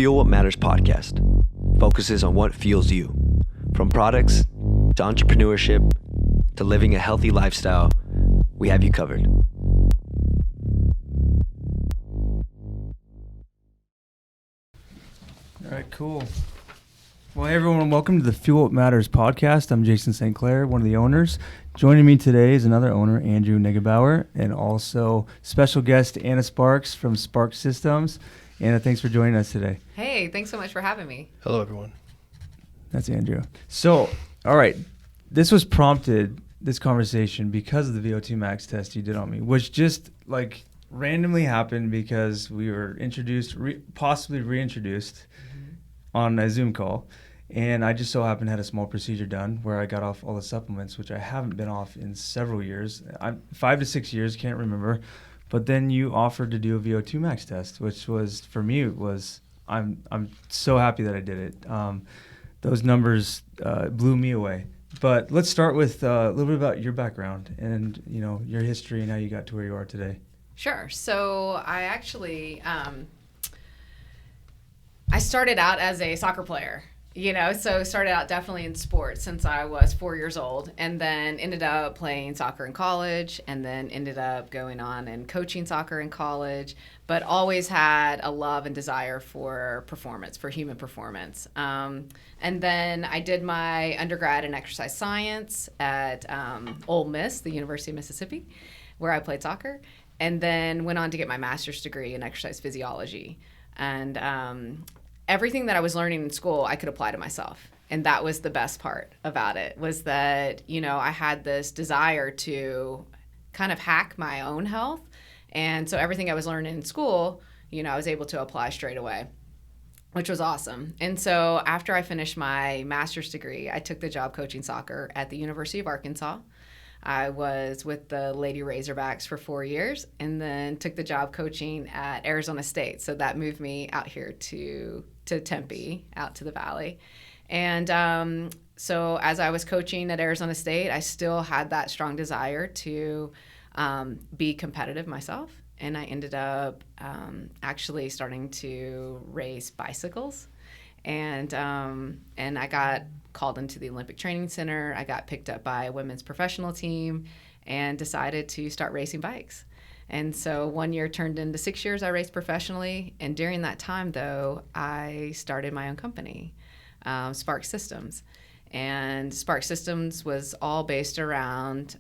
Fuel What Matters podcast focuses on what fuels you. From products to entrepreneurship to living a healthy lifestyle, we have you covered. All right, cool. Well, hey everyone, welcome to the Fuel What Matters podcast. I'm Jason St Clair, one of the owners. Joining me today is another owner, Andrew Negebauer, and also special guest Anna Sparks from Spark Systems. Anna, thanks for joining us today. Hey, thanks so much for having me. Hello, everyone. That's Andrew. So, all right, this was prompted, this conversation, because of the Vo2 Max Test you did on me, which just like randomly happened because we were introduced, possibly reintroduced on a Zoom call. And I just so happened to have a small procedure done where I got off all the supplements, which I haven't been off in several years. 5 to 6 years, can't remember. But then you offered to do a Vo2 Max Test, which was, for me, I'm so happy that I did it. Those numbers blew me away. But let's start with a little bit about your background and, you know, your history and how you got to where you are today. Sure. So I actually, I started out as a soccer player, so started out definitely in sports since I was 4 years old, and then ended up playing soccer in college, and then ended up going on and coaching soccer in college, but always had a love and desire for performance, for human performance. And then I did my undergrad in exercise science at Ole Miss, the University of Mississippi, where I played soccer, and then went on to get my master's degree in exercise physiology. And everything that I was learning in school, I could apply to myself. And that was the best part about it, was that, I had this desire to kind of hack my own health. And so everything I was learning in school, I was able to apply straight away, which was awesome. And so after I finished my master's degree, I took the job coaching soccer at the University of Arkansas. I was with the Lady Razorbacks for 4 years, and then took the job coaching at Arizona State. So that moved me out here to Tempe, out to the Valley. And so as I was coaching at Arizona State, I still had that strong desire to be competitive myself. And I ended up actually starting to race bicycles. And I got called into the Olympic Training Center. I got picked up by a women's professional team and decided to start racing bikes. And so 1 year turned into 6 years I raced professionally. And during that time, though, I started my own company, Spark Systems. And Spark Systems was all based around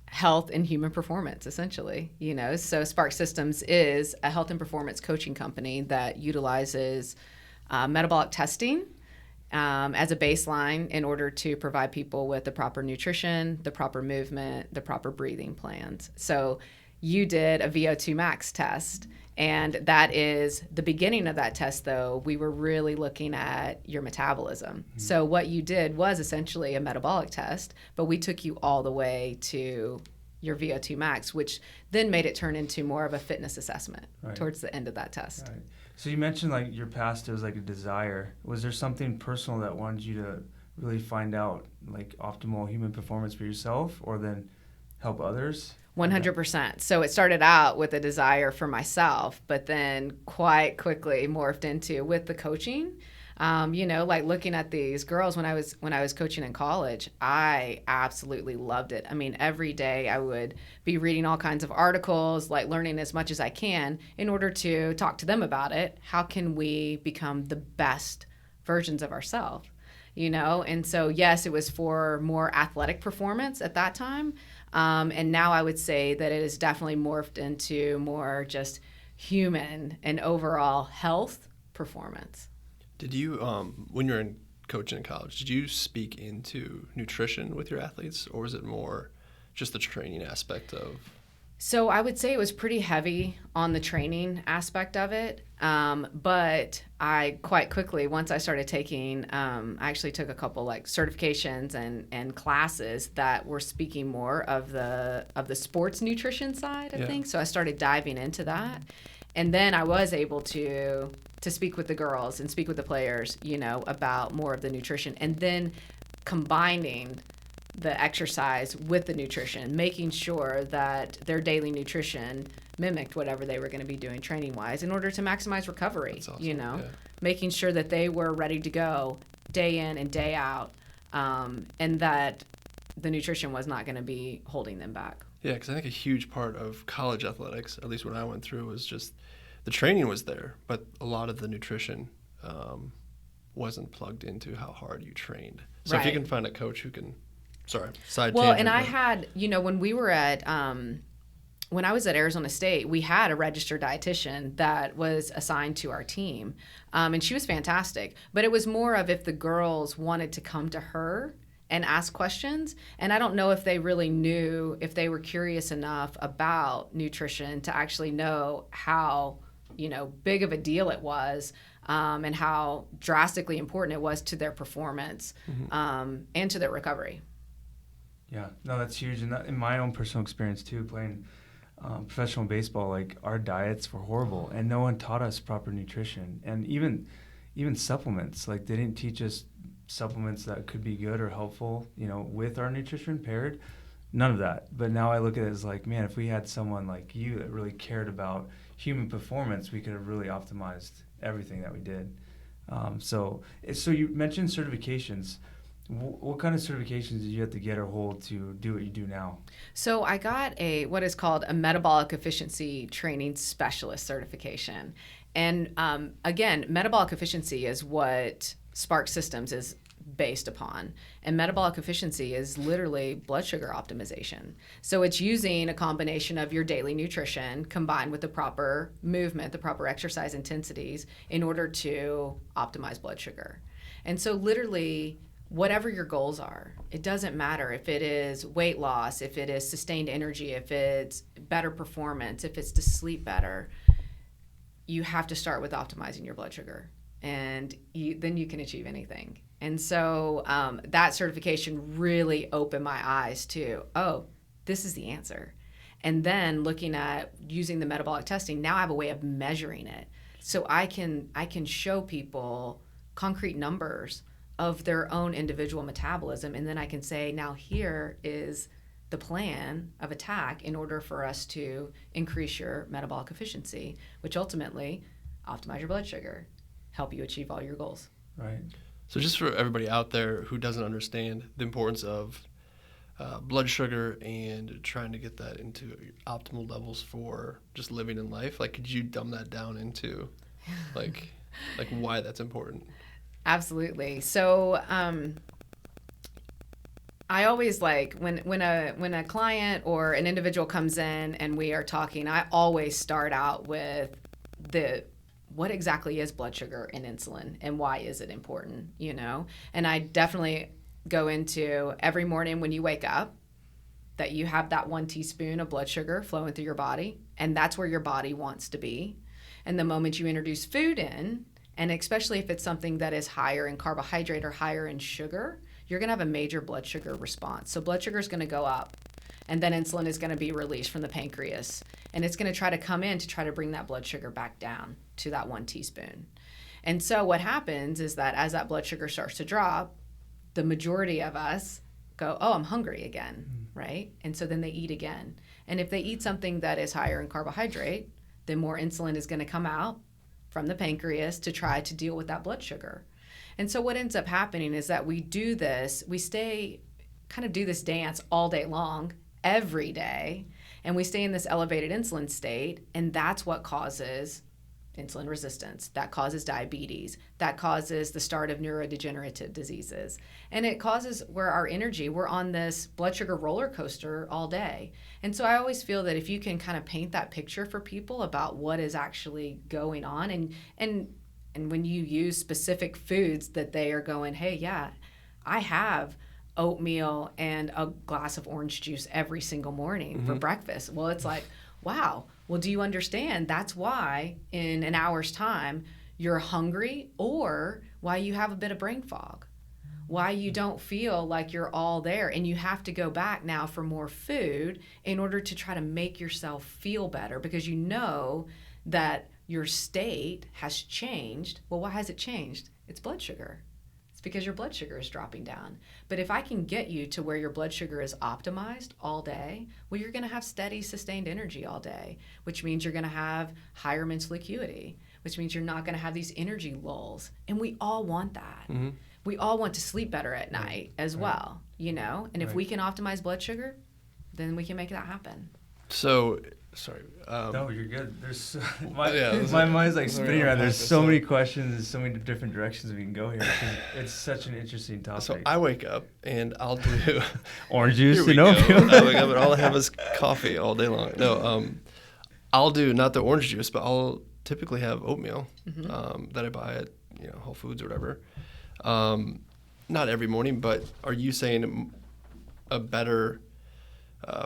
health and human performance, essentially. So Spark Systems is a health and performance coaching company that utilizes metabolic testing as a baseline in order to provide people with the proper nutrition, the proper movement, the proper breathing plans. So you did a Vo2 Max Test, and that is the beginning of that test, though. We were really looking at your metabolism. Mm-hmm. So what you did was essentially a metabolic test, but we took you all the way to your Vo2 Max, which then made it turn into more of a fitness assessment towards the end of that test. Right. So you mentioned like your past was like a desire. Was there something personal that wanted you to really find out like optimal human performance for yourself, or then help others? 100%. So it started out with a desire for myself, but then quite quickly morphed into, with the coaching, like looking at these girls when I was coaching in college, I absolutely loved it. I mean, every day I would be reading all kinds of articles, like learning as much as I can in order to talk to them about it. How can we become the best versions of ourselves? And so, yes, it was for more athletic performance at that time. And now I would say that it has definitely morphed into more just human and overall health performance. Did you, when you were in coaching in college, did you speak into nutrition with your athletes, or was it more just the training aspect of? So I would say it was pretty heavy on the training aspect of it. But I quite quickly, once I started taking, I actually took a couple like certifications and classes that were speaking more of the sports nutrition side of things. So I started diving into that. And then I was able to speak with the girls and speak with the players, about more of the nutrition, and then combining the exercise with the nutrition, making sure that their daily nutrition mimicked whatever they were going to be doing training wise in order to maximize recovery. That's awesome. You know, Yeah. making sure that they were ready to go day in and day out, and that the nutrition was not going to be holding them back. Yeah, because I think a huge part of college athletics, at least when I went through, was just the training was there, but a lot of the nutrition wasn't plugged into how hard you trained. So if you Right. can find a coach who can, side Well, tangent, and I but- had, when we were at, when I was at Arizona State, we had a registered dietitian that was assigned to our team, and she was fantastic. But it was more of if the girls wanted to come to her and ask questions, and I don't know if they really knew, if they were curious enough about nutrition to actually know how, big of a deal it was, and how drastically important it was to their performance, and to their recovery. Yeah, no, that's huge. And that, in my own personal experience too, playing professional baseball, like our diets were horrible, and no one taught us proper nutrition, and even supplements. Like they didn't teach us supplements that could be good or helpful, with our nutrition paired. None of that. But now I look at it as like, man, if we had someone like you that really cared about human performance, we could have really optimized everything that we did. So you mentioned certifications. What kind of certifications did you have to get or hold to do what you do now? So I got what is called a Metabolic Efficiency Training Specialist certification. And again, metabolic efficiency is what Spark Systems is based upon. And metabolic efficiency is literally blood sugar optimization. So it's using a combination of your daily nutrition combined with the proper movement, the proper exercise intensities in order to optimize blood sugar. And so literally, whatever your goals are, it doesn't matter if it is weight loss, if it is sustained energy, if it's better performance, if it's to sleep better, you have to start with optimizing your blood sugar, and then you can achieve anything. And so that certification really opened my eyes to, oh, this is the answer. And then looking at using the metabolic testing, now I have a way of measuring it. So I can show people concrete numbers of their own individual metabolism, and then I can say, now here is the plan of attack in order for us to increase your metabolic efficiency, which ultimately optimize your blood sugar, help you achieve all your goals. Right. So just for everybody out there who doesn't understand the importance of blood sugar and trying to get that into optimal levels for just living in life, like, could you dumb that down into like why that's important? Absolutely. So I always like when a client or an individual comes in and we are talking, I always start out with what exactly is blood sugar and insulin, and why is it important, And I definitely go into every morning when you wake up that you have that 1 teaspoon of blood sugar flowing through your body, and that's where your body wants to be. And the moment you introduce food in, and especially if it's something that is higher in carbohydrate or higher in sugar, you're going to have a major blood sugar response. So blood sugar is going to go up, and then insulin is going to be released from the pancreas, and it's going to try to come in to try to bring that blood sugar back down to that 1 teaspoon. And so what happens is that as that blood sugar starts to drop, the majority of us go, oh, I'm hungry again, right? And so then they eat again. And if they eat something that is higher in carbohydrate, then more insulin is going to come out from the pancreas to try to deal with that blood sugar. And so what ends up happening is that we do this dance all day long, every day, and we stay in this elevated insulin state, and that's what causes insulin resistance. That causes diabetes. That causes the start of neurodegenerative diseases. And it causes where our energy, we're on this blood sugar roller coaster all day. And so I always feel that if you can kind of paint that picture for people about what is actually going on, and when you use specific foods that they are going, hey, yeah, I have oatmeal and a glass of orange juice every single morning for breakfast. Well, it's like, wow. Well, do you understand that's why in an hour's time you're hungry, or why you have a bit of brain fog, why you don't feel like you're all there, and you have to go back now for more food in order to try to make yourself feel better, because you know that your state has changed. Well, why has it changed? It's blood sugar. It's because your blood sugar is dropping down. But if I can get you to where your blood sugar is optimized all day, well, you're going to have steady, sustained energy all day, which means you're going to have higher mental acuity, which means you're not going to have these energy lulls. And we all want that. Mm-hmm. We all want to sleep better at night as well, you know? And if we can optimize blood sugar, then we can make that happen. So, sorry. No, you're good. There's my mind's like spinning around. There's so many questions and so many different directions we can go here. It's such an interesting topic. So I wake up and I'll do orange juice and oatmeal. I wake up and all I have is coffee all day long. No, I'll do not the orange juice, but I'll typically have oatmeal that I buy at Whole Foods or whatever. Not every morning, but are you saying a better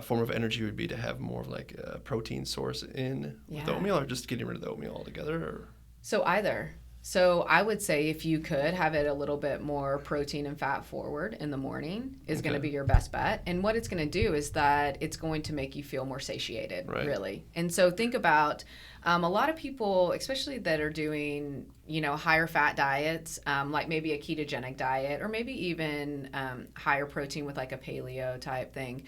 form of energy would be to have more of like a protein source in with oatmeal, or just getting rid of the oatmeal altogether? Or? So either. So I would say if you could have it a little bit more protein and fat forward in the morning is going to be your best bet. And what it's going to do is that it's going to make you feel more satiated, really. And so think about a lot of people, especially that are doing, higher fat diets, like maybe a ketogenic diet, or maybe even higher protein with like a paleo type thing.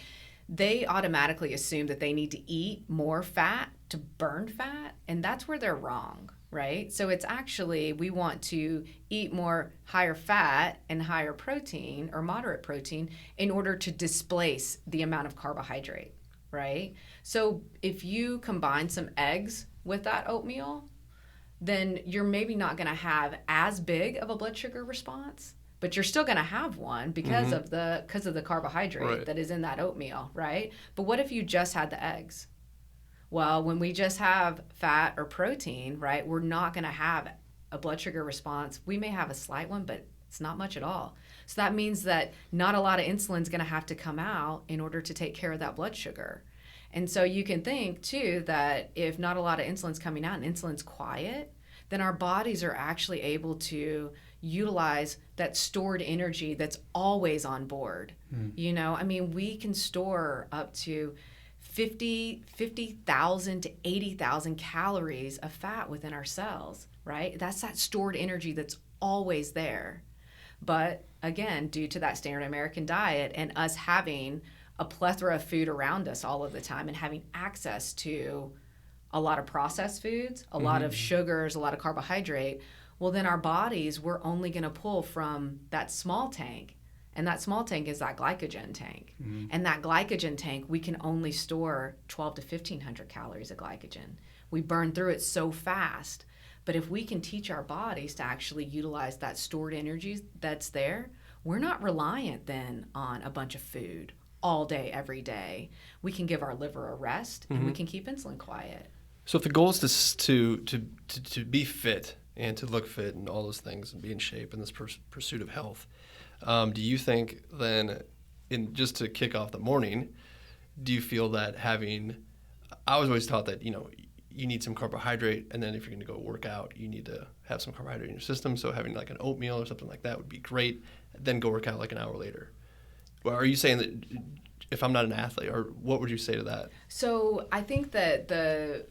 They automatically assume that they need to eat more fat to burn fat, and that's where they're wrong, right? So it's actually, we want to eat more higher fat and higher protein or moderate protein in order to displace the amount of carbohydrate, right? So if you combine some eggs with that oatmeal, then you're maybe not going to have as big of a blood sugar response, but you're still going to have one because of the carbohydrate that is in that oatmeal, right? But what if you just had the eggs? Well, when we just have fat or protein, right, we're not going to have a blood sugar response. We may have a slight one, but it's not much at all. So that means that not a lot of insulin is going to have to come out in order to take care of that blood sugar. And so you can think, too, that if not a lot of insulin's coming out and insulin's quiet, then our bodies are actually able to utilize that stored energy that's always on board. We can store up to 50,000 to 80,000 calories of fat within our cells, right? That's that stored energy that's always there. But again, due to that standard American diet and us having a plethora of food around us all of the time and having access to a lot of processed foods, a lot of sugars, a lot of carbohydrate, well, then our bodies, we're only going to pull from that small tank. And that small tank is that glycogen tank. And that glycogen tank, we can only store 12 to 1,500 calories of glycogen. We burn through it so fast. But if we can teach our bodies to actually utilize that stored energy that's there, we're not reliant then on a bunch of food all day, every day. We can give our liver a rest and we can keep insulin quiet. So if the goal is to be fit and to look fit and all those things and be in shape in this pursuit of health, do you think then, just to kick off the morning, do you feel that I was always taught that, you need some carbohydrate, and then if you're going to go work out, you need to have some carbohydrate in your system. So having like an oatmeal or something like that would be great. Then go work out like an hour later. Well, are you saying that if I'm not an athlete, or what would you say to that? So I think that the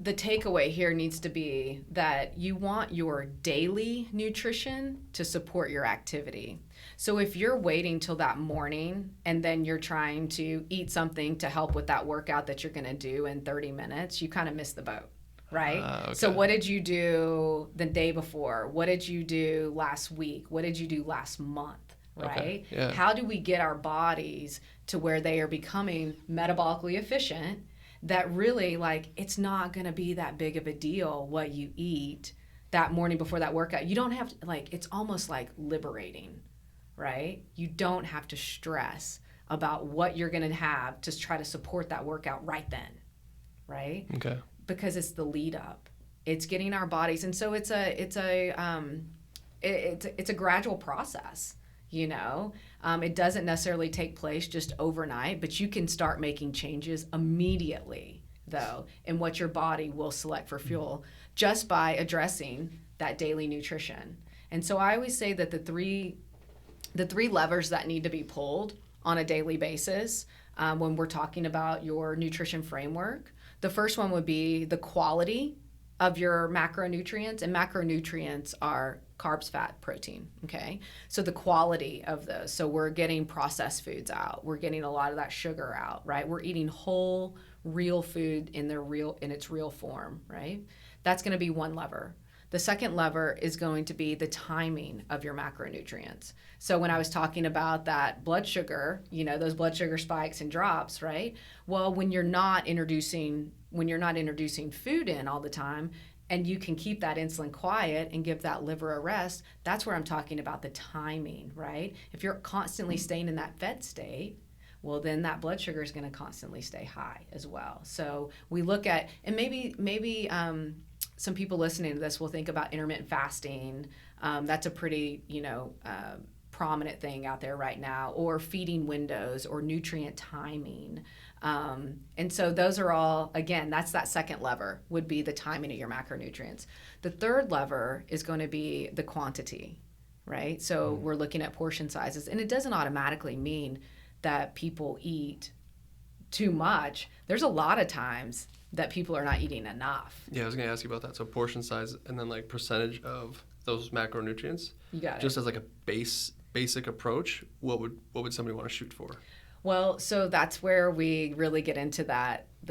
takeaway here needs to be that you want your daily nutrition to support your activity. So if you're waiting till that morning and then you're trying to eat something to help with that workout that you're going to do in 30 minutes, you kind of miss the boat, right? Okay. So what did you do the day before? What did you do last week? What did you do last month? Right? Okay. Yeah. How do we get our bodies to where they are becoming metabolically efficient, that really, it's not going to be that big of a deal what you eat that morning before that workout. You don't have to, it's almost like liberating, right? You don't have to stress about what you're going to have to try to support that workout right then, right? Okay. Because it's the lead up. It's getting our bodies, and so it's a gradual process. It doesn't necessarily take place just overnight, but you can start making changes immediately, though, in what your body will select for fuel just by addressing that daily nutrition. And so I always say that the three levers that need to be pulled on a daily basis when we're talking about your nutrition framework, the first one would be the quality of your macronutrients, and macronutrients are carbs, fat, protein, okay? So the quality of those. So we're getting processed foods out. We're getting a lot of that sugar out, right? We're eating whole, real food in its real form, right? That's going to be one lever. The second lever is going to be the timing of your macronutrients. So when I was talking about that blood sugar, those blood sugar spikes and drops, right? Well, when you're not introducing food in all the time, and you can keep that insulin quiet and give that liver a rest, that's where I'm talking about the timing, right? If you're constantly staying in that fed state, well, then that blood sugar is going to constantly stay high as well. So we look at, and maybe some people listening to this will think about intermittent fasting. That's a pretty, prominent thing out there right now, or feeding windows or nutrient timing. And so those are all, again, that's that second lever, would be the timing of your macronutrients. The third lever is going to be the quantity, right? So we're looking at portion sizes, and it doesn't automatically mean that people eat too much. There's a lot of times that people are not eating enough. Yeah, I was going to ask you about that. So portion size and then like percentage of those macronutrients. You got it. Just as like a basic approach, what would somebody want to shoot for? Well, so that's where we really get into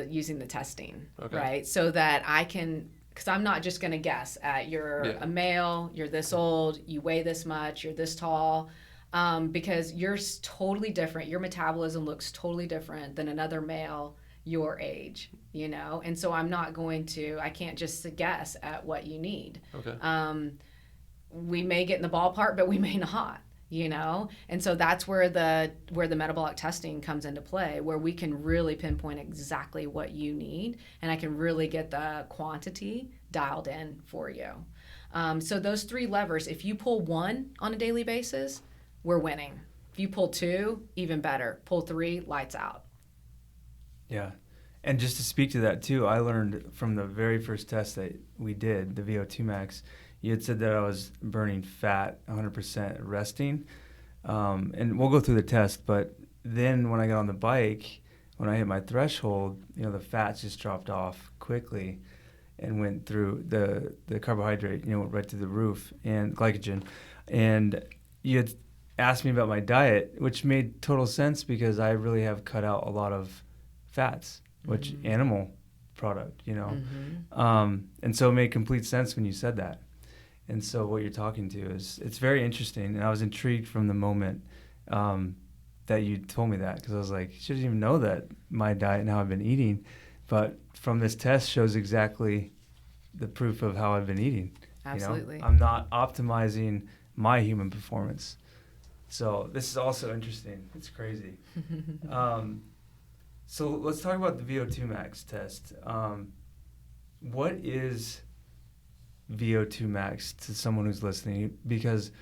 using the testing, okay. right? So that I can, because I'm not just going to guess at you're a male, you're this old, you weigh this much, you're this tall, because you're totally different. Your metabolism looks totally different than another male your age, and so I can't just guess at what you need. Okay. We may get in the ballpark, but we may not. And so that's where the metabolic testing comes into play, where we can really pinpoint exactly what you need, and I can really get the quantity dialed in for you. So those three levers, if you pull one on a daily basis, we're winning. If you pull two, even better. Pull three, lights out. Yeah. And just to speak to that too, I learned from the very first test that we did, the Vo2 Max, you had said that I was burning fat 100% resting. And we'll go through the test, but then when I got on the bike, when I hit my threshold, the fats just dropped off quickly and went through the carbohydrate, right to the roof, and glycogen. And you had asked me about my diet, which made total sense because I really have cut out a lot of fats, which animal product, and so it made complete sense when you said that. And so what you're talking to it's very interesting, and I was intrigued from the moment that you told me that, because I was like, you shouldn't even know that my diet and how I've been eating, but from this test shows exactly the proof of how I've been eating. Absolutely. I'm not optimizing my human performance. So this is also interesting. It's crazy. So let's talk about the Vo2 Max test. What is Vo2 Max to someone who's listening? Because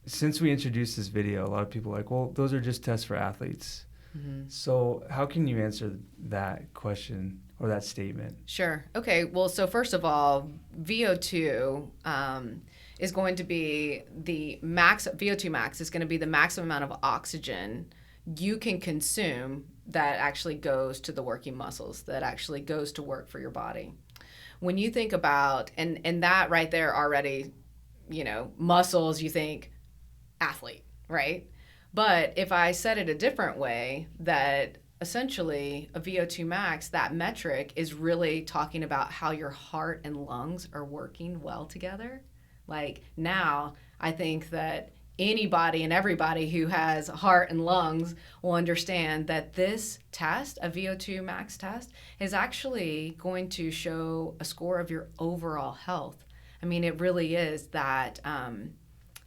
since we introduced this video, a lot of people are like, well, those are just tests for athletes. So how can you answer that question or that statement? Sure. Okay. Well, so first of all, VO2 is going to be the max. VO2 max is going to be the maximum amount of oxygen you can consume that actually goes to the working muscles, that actually goes to work for your body. When you think about, and that right there already, muscles, you think athlete, right? But if I said it a different way, that essentially a VO2 max, that metric is really talking about how your heart and lungs are working well together. Like now, I think that anybody and everybody who has heart and lungs will understand that this test, a Vo2 Max test, is actually going to show a score of your overall health. I mean, it really is that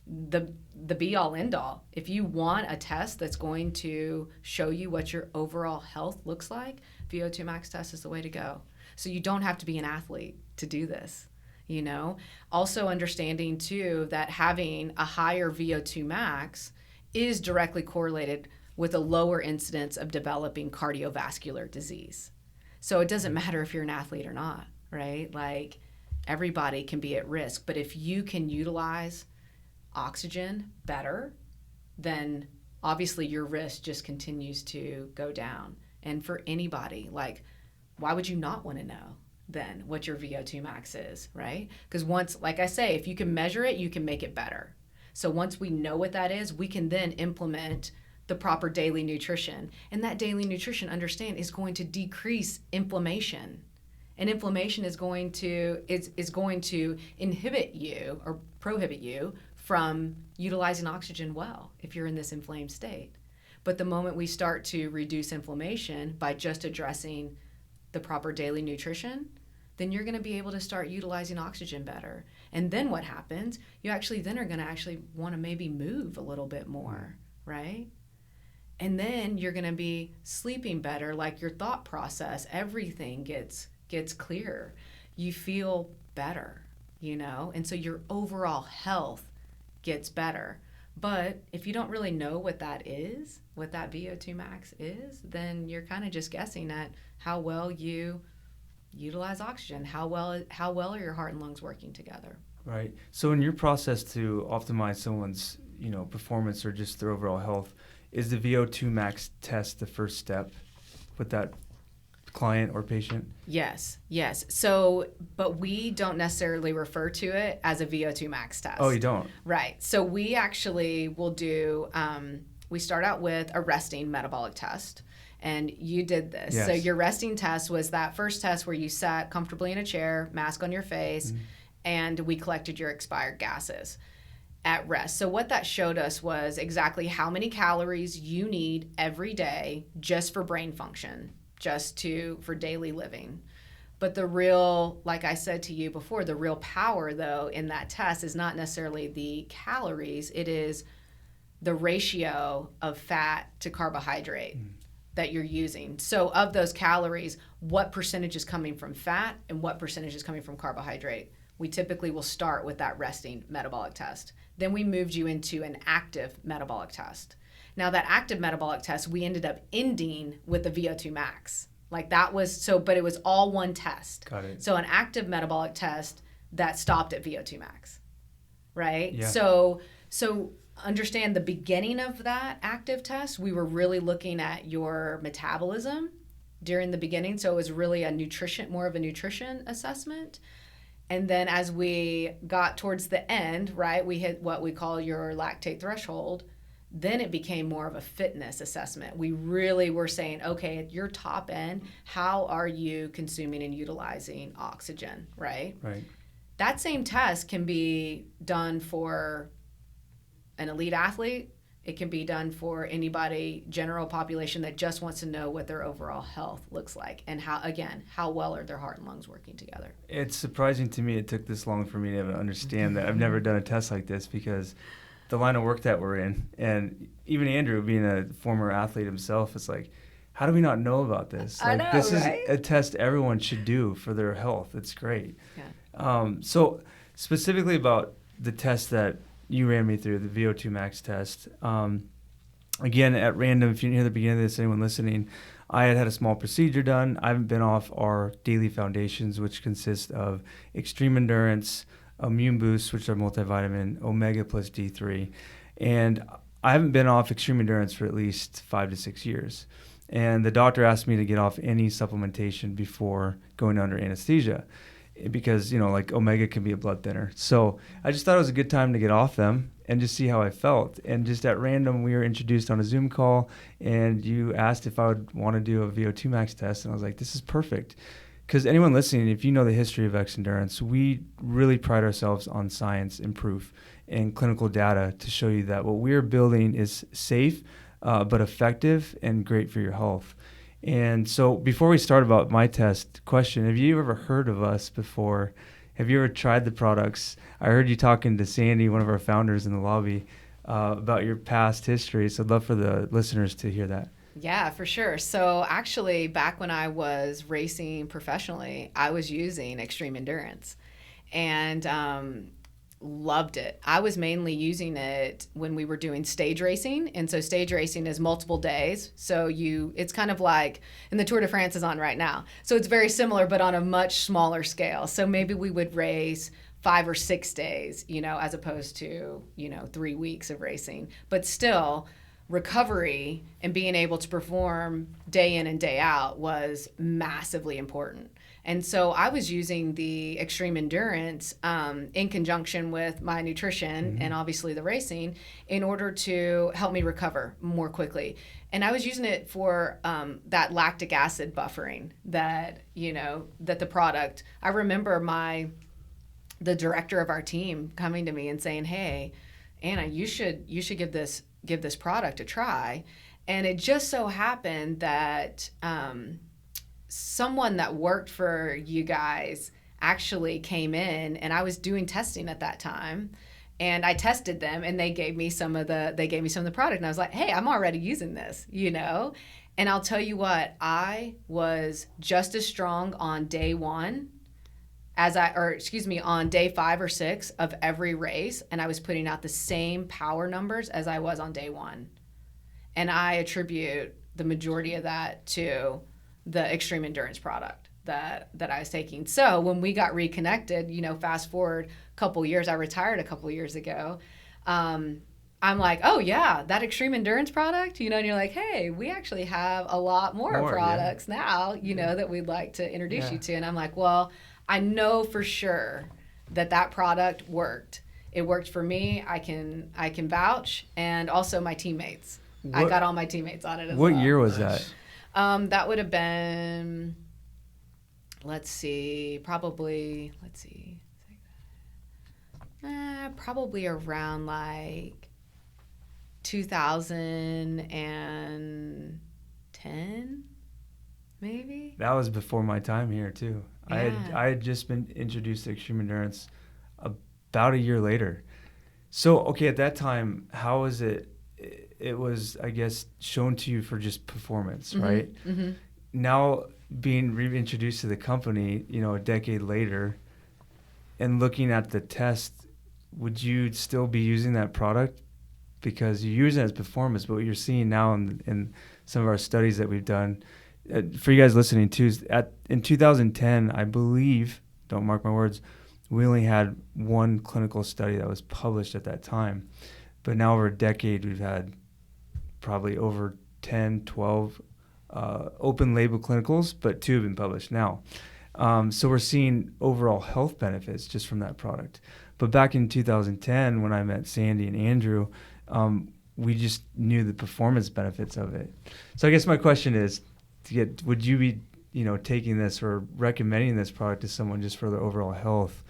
the be-all, end-all. If you want a test that's going to show you what your overall health looks like, Vo2 Max test is the way to go. So you don't have to be an athlete to do this. Also understanding too that having a higher VO2 max is directly correlated with a lower incidence of developing cardiovascular disease. So it doesn't matter if you're an athlete or not, right? Like everybody can be at risk, but if you can utilize oxygen better, then obviously your risk just continues to go down. And for anybody, like, why would you not want to know then what your VO2 max is, right? Because once, like I say, if you can measure it, you can make it better. So once we know what that is, we can then implement the proper daily nutrition. And that daily nutrition, understand, is going to decrease inflammation. And inflammation is going to inhibit you or prohibit you from utilizing oxygen well if you're in this inflamed state. But the moment we start to reduce inflammation by just addressing the proper daily nutrition, then you're going to be able to start utilizing oxygen better. And then what happens? You actually then are going to actually want to maybe move a little bit more, right? And then you're going to be sleeping better, like your thought process, everything gets clearer. You feel better, and so your overall health gets better. But if you don't really know what that is, what that VO2 max is, then you're kind of just guessing at how well you utilize oxygen, how well are your heart and lungs working together. Right. So in your process to optimize someone's, performance or just their overall health, is the Vo2 Max test the first step with that client or patient? Yes. So, but we don't necessarily refer to it as a Vo2 Max test. Oh, you don't? Right. So we actually will do, we start out with a resting metabolic test. And you did this. Yes. So your resting test was that first test where you sat comfortably in a chair, mask on your face, and we collected your expired gases at rest. So what that showed us was exactly how many calories you need every day just for brain function, for daily living. But the real, like I said to you before, the real power though in that test is not necessarily the calories, it is the ratio of fat to carbohydrate that you're using. So of those calories, what percentage is coming from fat and what percentage is coming from carbohydrate? We typically will start with that resting metabolic test. Then we moved you into an active metabolic test. Now that active metabolic test, we ended up ending with the Vo2 max. Like that was, but it was all one test. Got it. So an active metabolic test that stopped at Vo2 max, right? Yeah. So understand the beginning of that active test, we were really looking at your metabolism during the beginning. So it was really more of a nutrition assessment. And then as we got towards the end, right, we hit what we call your lactate threshold. Then it became more of a fitness assessment. We really were saying, okay, at your top end, how are you consuming and utilizing oxygen, right? Right. That same test can be done for an elite athlete. It can be done for anybody, general population that just wants to know what their overall health looks like and how well are their heart and lungs working together. It's surprising to me it took this long for me to understand that. I've never done a test like this because the line of work that we're in, and even Andrew being a former athlete himself, it's like, how do we not know about this? I know, this right? is a test everyone should do for their health. It's great. Yeah. So specifically about the test that you ran me through, the Vo2 Max test. Again, at random, if you didn't hear the beginning of this, anyone listening, I had a small procedure done. I haven't been off our daily foundations, which consist of extreme endurance, immune boosts, which are multivitamin, omega plus D3. And I haven't been off extreme endurance for at least 5 to 6 years. And the doctor asked me to get off any supplementation before going under anesthesia, because, like omega can be a blood thinner. So I just thought it was a good time to get off them and just see how I felt. And just at random, we were introduced on a Zoom call, and you asked if I would want to do a Vo2 Max test. And I was like, this is perfect. Because anyone listening, if you know the history of Xendurance, we really pride ourselves on science and proof and clinical data to show you that what we're building is safe, but effective and great for your health. And so before we start about my test, question, have you ever heard of us before? Have you ever tried the products? I heard you talking to Sandy, one of our founders in the lobby, about your past history. So I'd love for the listeners to hear that. Yeah, for sure. So actually, back when I was racing professionally, I was using extreme endurance and loved it. I was mainly using it when we were doing stage racing. And so stage racing is multiple days. So it's kind of like, and the Tour de France is on right now. So it's very similar, but on a much smaller scale. So maybe we would race 5 or 6 days, as opposed to, 3 weeks of racing. But still, recovery and being able to perform day in and day out was massively important. And so I was using the extreme endurance in conjunction with my nutrition and obviously the racing in order to help me recover more quickly. And I was using it for that lactic acid buffering that, that the product, I remember the director of our team coming to me and saying, "Hey, Anna, you should give this product a try." And it just so happened that someone that worked for you guys actually came in, and I was doing testing at that time, and I tested them, and they gave me some of the product, and I was like, "Hey, I'm already using this," And I'll tell you what, I was just as strong on day 1 on day 5 or 6 of every race, and I was putting out the same power numbers as I was on day 1. And I attribute the majority of that to the extreme endurance product that I was taking. So when we got reconnected, fast forward a couple years, I retired a couple years ago. I'm like, "Oh yeah, that extreme endurance product, and you're like, "Hey, we actually have a lot more products now, that we'd like to introduce you to." And I'm like, "Well, I know for sure that product worked. It worked for me. I can vouch, and also my teammates. I got all my teammates on it as well." What year was that? That would have been, probably around like 2010, maybe. That was before my time here too. Yeah. I had just been introduced to extreme endurance about a year later. So, okay, at that time, how was it? It was, I guess, shown to you for just performance, right? Mm-hmm. Now, being reintroduced to the company, a decade later, and looking at the test, would you still be using that product? Because you use it as performance, but what you're seeing now in some of our studies that we've done, for you guys listening too, is in 2010, I believe, don't mark my words, we only had one clinical study that was published at that time. But now over a decade, we've had probably over 10, 12 open label clinicals, but 2 have been published now. So we're seeing overall health benefits just from that product. But back in 2010, when I met Sandy and Andrew, we just knew the performance benefits of it. So I guess my question is, would you be, taking this or recommending this product to someone just for their overall health,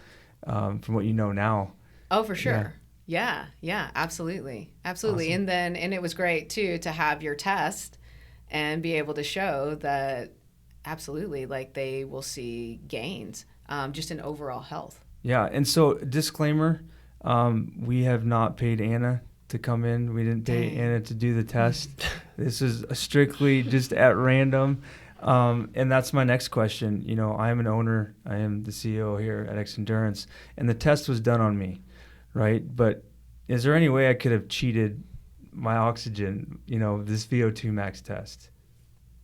from what you know now? Oh, for sure. Yeah, absolutely. Awesome. And it was great too to have your test and be able to show that absolutely, like, they will see gains just in overall health. Yeah, and so disclaimer, we have not paid Anna to come in. We didn't pay Anna to do the test. This is strictly just at random. And that's my next question. I am an owner. I am the CEO here at Xendurance, and the test was done on me, right? But is there any way I could have cheated my oxygen, this Vo2 Max Test?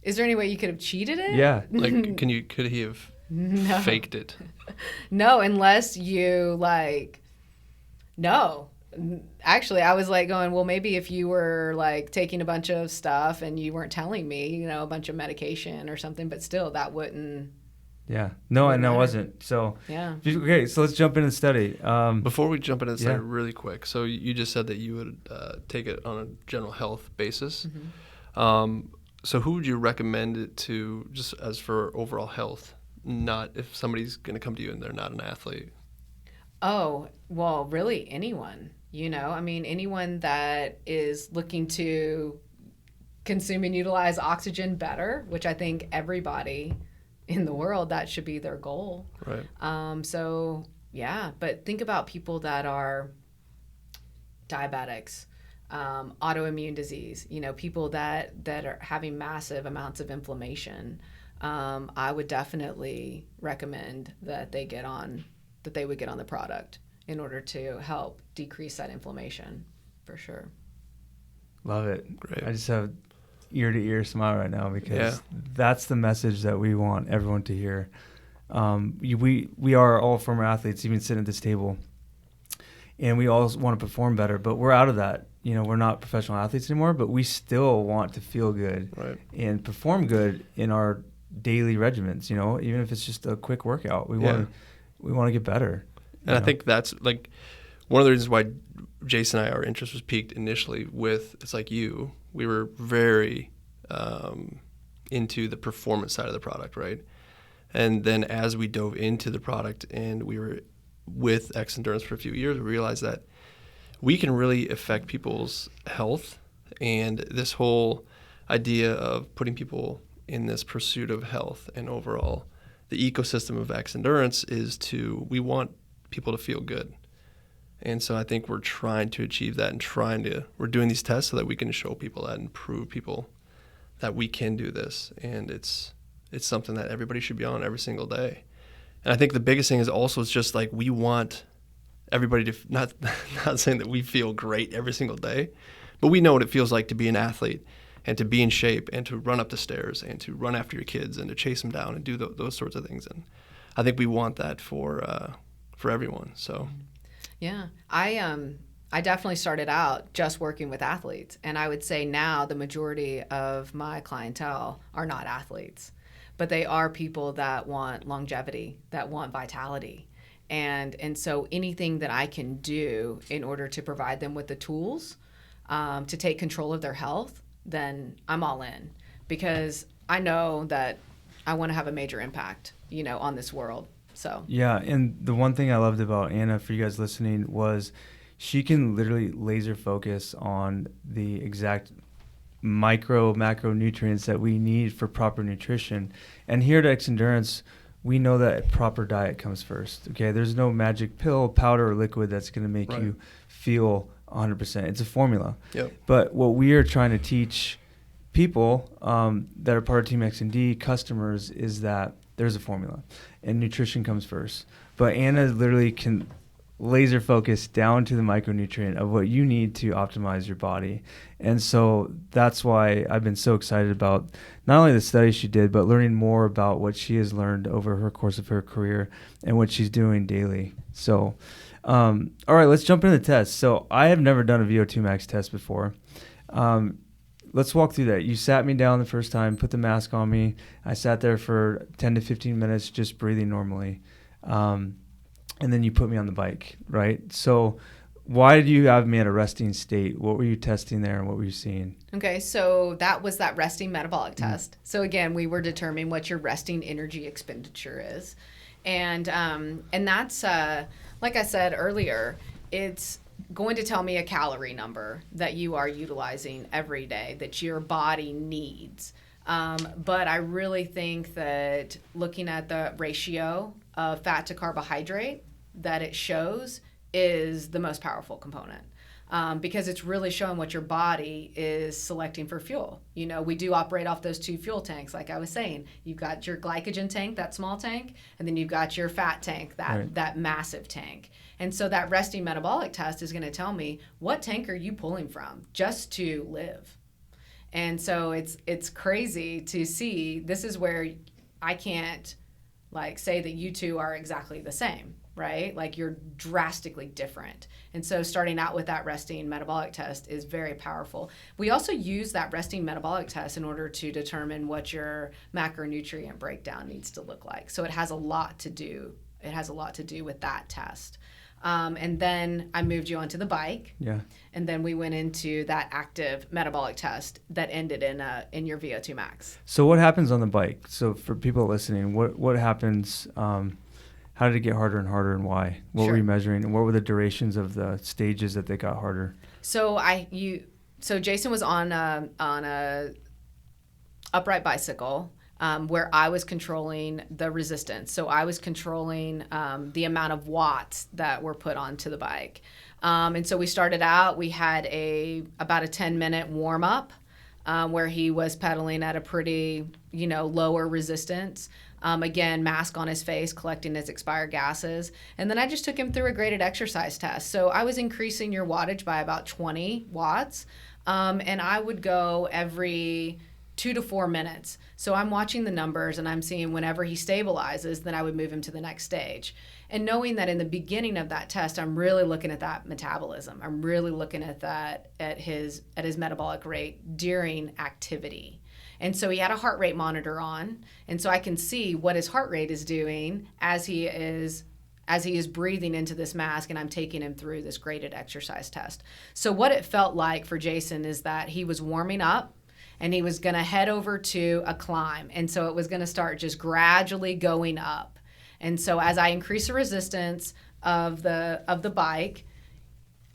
Is there any way you could have cheated it? Yeah. Like, could he have faked it? No, unless you no. Actually, I was going, well, maybe if you were taking a bunch of stuff and you weren't telling me, a bunch of medication or something, but still that wouldn't. Yeah. No, and I wasn't. So, yeah. Okay, so let's jump into the study. Before we jump into the study really quick, so you just said that you would take it on a general health basis. Mm-hmm. So who would you recommend it to, just as for overall health, not if somebody's going to come to you and they're not an athlete? Oh, well, really anyone, anyone that is looking to consume and utilize oxygen better, which I think everybody in the world, that should be their goal. Right. So yeah, but think about people that are diabetics, autoimmune disease, people that are having massive amounts of inflammation. I would definitely recommend that they would get on the product in order to help decrease that inflammation, for sure. Love it. Great. I just have ear-to-ear smile right now because that's the message that we want everyone to hear. We are all former athletes, even sitting at this table, and we all want to perform better, but we're out of that. We're not professional athletes anymore, but we still want to feel good and perform good in our daily regimens, even if it's just a quick workout. We want to get better. And I think that's like one of the reasons why Jason and I, our interest was piqued initially with, it's like you, we were very into the performance side of the product, right? And then as we dove into the product and we were with Xendurance for a few years, we realized that we can really affect people's health. And this whole idea of putting people in this pursuit of health and overall the ecosystem of Xendurance is we want people to feel good. And so I think we're trying to achieve that and we're doing these tests so that we can show people that and prove people that we can do this. And it's something that everybody should be on every single day. And I think the biggest thing is also it's just like we want everybody to not saying that we feel great every single day, but we know what it feels like to be an athlete and to be in shape and to run up the stairs and to run after your kids and to chase them down and do those sorts of things. And I think we want that for everyone. So, yeah, I definitely started out just working with athletes, and I would say now the majority of my clientele are not athletes, but they are people that want longevity, that want vitality. And so anything that I can do in order to provide them with the tools to take control of their health, then I'm all in, because I know that I want to have a major impact, on this world. So yeah, and the one thing I loved about Anna, for you guys listening, was she can literally laser focus on the exact macronutrients that we need for proper nutrition. And here at Xendurance, we know that a proper diet comes first. Okay, there's no magic pill, powder, or liquid that's going to make you feel 100%. It's a formula. Yep. But what we are trying to teach people that are part of Team X&D, customers, is that there's a formula, and nutrition comes first. But Anna literally can laser focus down to the micronutrient of what you need to optimize your body. And so that's why I've been so excited about not only the study she did, but learning more about what she has learned over her course of her career and what she's doing daily. So, all right, let's jump into the test. So I have never done a Vo2 Max test before. Let's walk through that. You sat me down the first time, put the mask on me. I sat there for 10 to 15 minutes just breathing normally. And then you put me on the bike, right? So why did you have me at a resting state? What were you testing there and what were you seeing? Okay, so that was that resting metabolic test. So again, we were determining what your resting energy expenditure is. And that's, like I said earlier, it's going to tell me a calorie number that you are utilizing every day, that your body needs. But I really think that looking at the ratio of fat to carbohydrate that it shows is the most powerful component, because it's really showing what your body is selecting for fuel. We do operate off those two fuel tanks, like I was saying. You've got your glycogen tank, that small tank, and then you've got your fat tank, that massive tank. And so that resting metabolic test is going to tell me what tank are you pulling from just to live. And so it's crazy to see. This is where I can't say that you two are exactly the same, right? Like you're drastically different. And so starting out with that resting metabolic test is very powerful. We also use that resting metabolic test in order to determine what your macronutrient breakdown needs to look like. So it has a lot to do. It has a lot to do with that test. And then I moved you onto the bike. Yeah. And then we went into that active metabolic test that ended in your Vo2 Max. So what happens on the bike? So for people listening, what happens? How did it get harder and harder, and why? What were you measuring, and what were the durations of the stages that they got harder? So Jason was on a upright bicycle. Where I was controlling the resistance. So I was controlling the amount of watts that were put onto the bike. And so we started out, we had about a 10-minute warm up where he was pedaling at a pretty, lower resistance. Again, mask on his face, collecting his expired gases. And then I just took him through a graded exercise test. So I was increasing your wattage by about 20 watts. And I would go every 2 to 4 minutes. So I'm watching the numbers and I'm seeing whenever he stabilizes, then I would move him to the next stage. And knowing that in the beginning of that test, I'm really looking at that metabolism. I'm really looking at that, at his metabolic rate during activity. And so he had a heart rate monitor on. And so I can see what his heart rate is doing as he is breathing into this mask, and I'm taking him through this graded exercise test. So what it felt like for Jason is that he was warming up and he was going to head over to a climb. And so it was going to start just gradually going up. And so as I increase the resistance of the bike,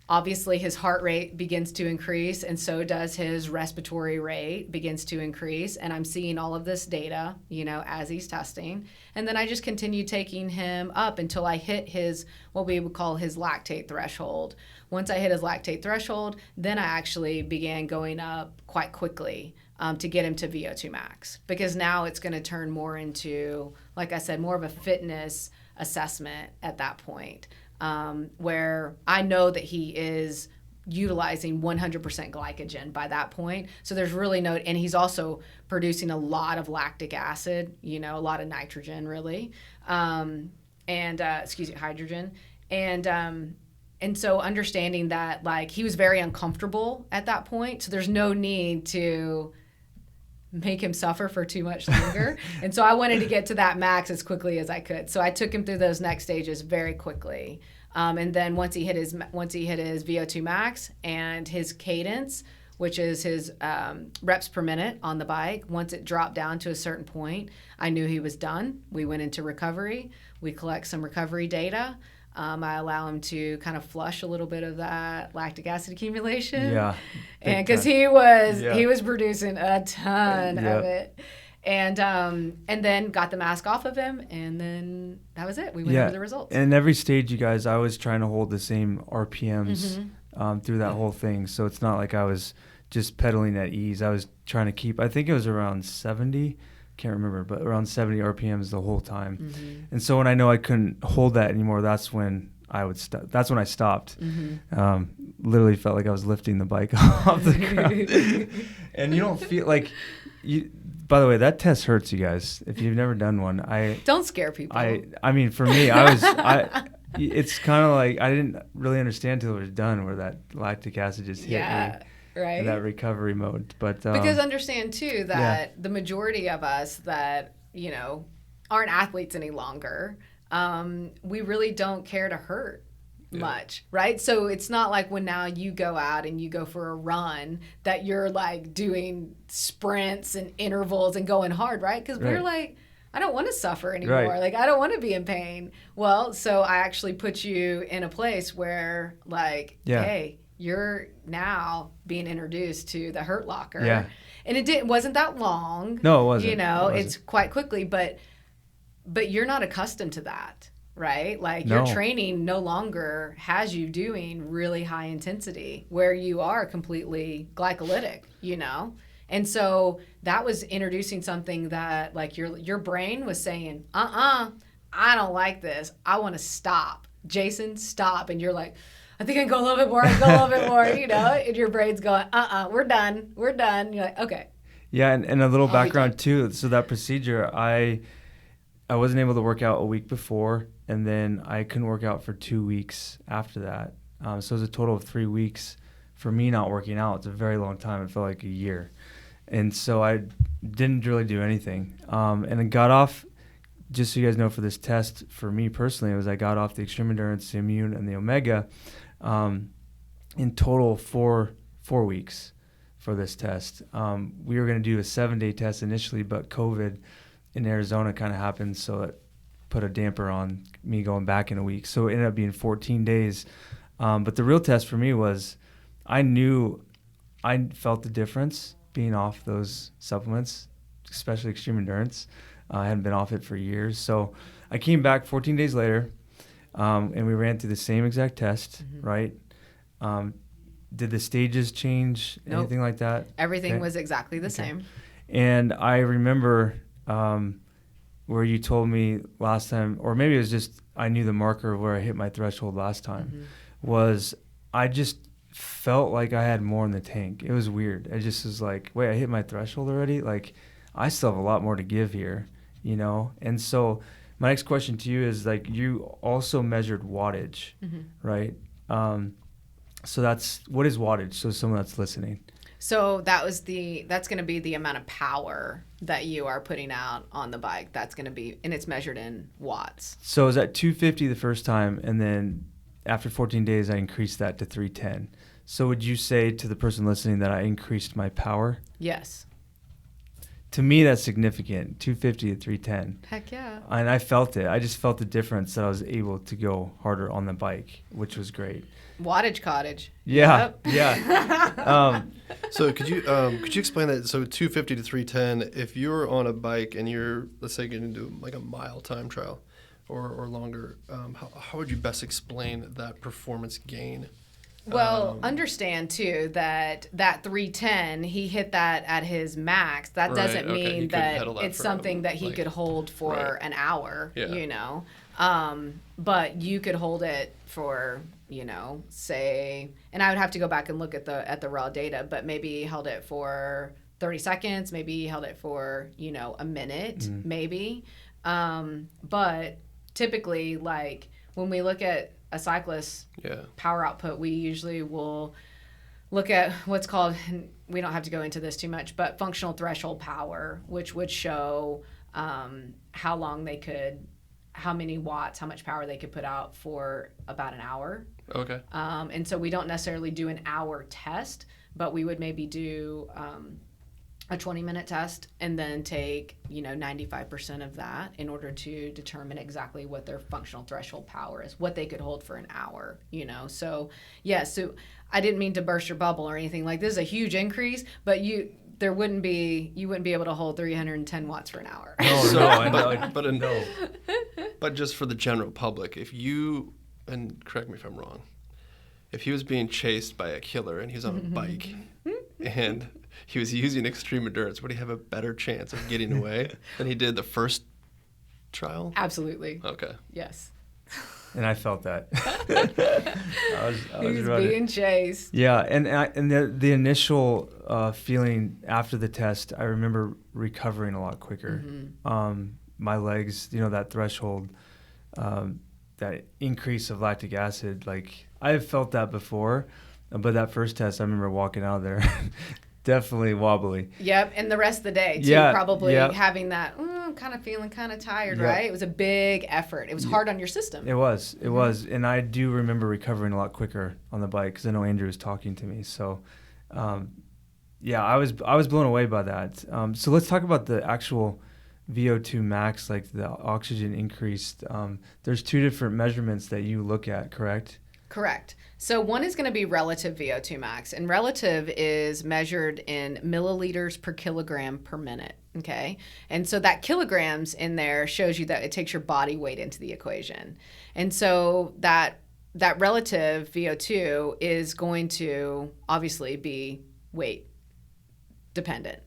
obviously his heart rate begins to increase, and so does his respiratory rate begins to increase. And I'm seeing all of this data, as he's testing. And then I just continue taking him up until I hit his, what we would call his lactate threshold. Once I hit his lactate threshold, then I actually began going up quite quickly to get him to Vo2 max, because now it's going to turn more into, like I said, more of a fitness assessment at that point. Where I know that he is utilizing 100% glycogen by that point. So there's really no, and he's also producing a lot of lactic acid, a lot of nitrogen really, hydrogen. And so understanding that, like, he was very uncomfortable at that point. So there's no need to make him suffer for too much longer. And so I wanted to get to that max as quickly as I could. So I took him through those next stages very quickly. And then once he hit his Vo2 max and his cadence, which is his reps per minute on the bike, once it dropped down to a certain point, I knew he was done. We went into recovery. We collect some recovery data. I allow him to kind of flush a little bit of that lactic acid accumulation. Yeah. And because he was producing a ton of it. And then got the mask off of him, and then that was it. We went over the results. And every stage, you guys, I was trying to hold the same RPMs through that whole thing. So it's not like I was just pedaling at ease. I was trying to keep, I think it was around 70, can't remember, but around 70 RPMs the whole time. Mm-hmm. And so when I know I couldn't hold that anymore, that's when I would stop. That's when I stopped. Mm-hmm. Literally felt like I was lifting the bike off the ground. And you don't feel like by the way, that test hurts, you guys. If you've never done one, don't scare people. I mean, for me, it's kind of like I didn't really understand till it was done, where that lactic acid just hit me. Right. In that recovery mode. But because understand too that the majority of us that, aren't athletes any longer, we really don't care to hurt much, right? So it's not like when now you go out and you go for a run that you're like doing sprints and intervals and going hard, right? Because we're like, I don't want to suffer anymore. Right. Like, I don't want to be in pain. Well, so I actually put you in a place where, like, hey, you're now being introduced to the hurt locker. Yeah. And it wasn't that long. No, it wasn't. It's quite quickly, but you're not accustomed to that, right? Like, your training no longer has you doing really high intensity where you are completely glycolytic, And so that was introducing something that, like, your brain was saying, I don't like this. I want to stop. Jason, stop. And you're like, I think I can go a little bit more, and your brain's going, we're done. And you're like, okay. Yeah, and a little background too. So that procedure, I wasn't able to work out a week before, and then I couldn't work out for 2 weeks after that. So it was a total of 3 weeks for me not working out. It's a very long time. It felt like a year. And so I didn't really do anything. And I got off, just so you guys know, for this test, for me personally, I got off the Extreme Endurance, the Immune, and the Omega in total 4 weeks for this test. We were going to do a 7-day test initially, but COVID in Arizona kind of happened, so it put a damper on me going back in a week. So it ended up being 14 days. But the real test for me was I felt the difference being off those supplements, especially Extreme Endurance. I hadn't been off it for years. So I came back 14 days later, and we ran through the same exact test, right? Did the stages change, anything like that? Everything was exactly the same. And I remember where you told me last time, or maybe it was just I knew the marker of where I hit my threshold last time, was I just felt like I had more in the tank. It was weird. I just was like, wait, I hit my threshold already? Like, I still have a lot more to give here, And so my next question to you is, like, you also measured wattage, right? So what is wattage? So someone that's listening. So that's going to be the amount of power that you are putting out on the bike. That's going to be, and it's measured in watts. So it was at 250 the first time, and then after 14 days, I increased that to 310. So would you say to the person listening that I increased my power? Yes. To me, that's significant, 250 to 310. Heck yeah. And I felt it. I just felt the difference that I was able to go harder on the bike, which was great. Wattage cottage. Yeah, Yep. yeah. So could you explain that? So 250 to 310, if you're on a bike and you're, let's say, getting into like a mile time trial or longer, how would you best explain that performance gain? Well, understand too that 310, he hit that at his max. That Right, doesn't okay. He mean couldn't that pedal that it's for, something that he like- could hold for Right. an hour, Yeah. you know. But you could hold it for, you know, say, and I would have to go back and look at the raw data, but maybe he held it for 30 seconds, maybe he held it for, you know, a minute, maybe. But typically, like when we look at a cyclist power output, we usually will look at what's called, and we don't have to go into this too much, but functional threshold power, which would show how long they could, how many watts, how much power they could put out for about an hour. Okay. And so we don't necessarily do an hour test, but we would maybe do a 20-minute test and then take, you know, 95% of that in order to determine exactly what their functional threshold power is, what they could hold for an hour, you know. So, yeah, so I didn't mean to burst your bubble or anything. Like, this is a huge increase, but you wouldn't be able to hold 310 watts for an hour. But just for the general public, if you, and correct me if I'm wrong, if he was being chased by a killer and he was on a bike and he was using extreme endurance, would he have a better chance of getting away than he did the first trial? Absolutely. Okay. Yes. And I felt that. He was being chased. Yeah, and the initial feeling after the test, I remember recovering a lot quicker. My legs, you know, that threshold, that increase of lactic acid, like I have felt that before, but that first test, I remember walking out of there definitely wobbly. Yep, and the rest of the day too, probably having that, I'm kind of feeling kind of tired, right? It was a big effort. It was hard on your system. It was, and I do remember recovering a lot quicker on the bike because I know Andrew was talking to me. So, I was blown away by that. So let's talk about the actual Vo2 max, like the oxygen increased. There's two different measurements that you look at, correct? Correct. So one is going to be relative Vo2 max, and relative is measured in milliliters per kilogram per minute. Okay. And so that kilograms in there shows you that it takes your body weight into the equation. And so that relative VO2 is going to obviously be weight dependent.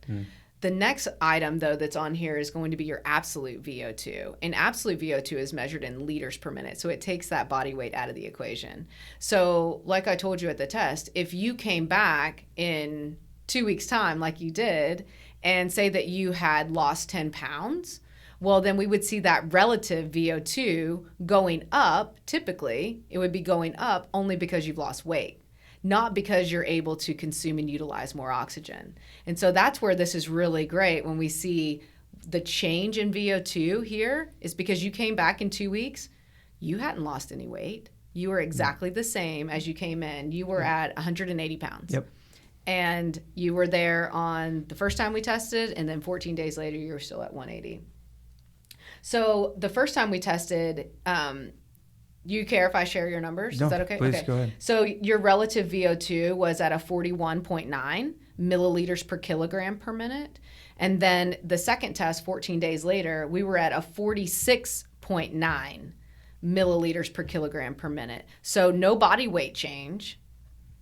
The next item, though, that's on here is going to be your absolute VO2. And absolute VO2 is measured in liters per minute. So it takes that body weight out of the equation. So like I told you at the test, if you came back in 2 weeks' time, like you did, and say that you had lost 10 pounds, well, then we would see that relative VO2 going up. Typically, it would be going up only because you've lost weight, not because you're able to consume and utilize more oxygen. And so that's where this is really great when we see the change in VO2 here is because you came back in 2 weeks, you hadn't lost any weight. You were exactly the same as you came in. You were at 180 pounds. Yep. And you were there on the first time we tested, and then 14 days later, you were still at 180. So the first time we tested, you care if I share your numbers? No, Is that okay? please, okay. go ahead. So your relative VO2 was at a 41.9 milliliters per kilogram per minute. And then the second test, 14 days later, we were at a 46.9 milliliters per kilogram per minute. So no body weight change,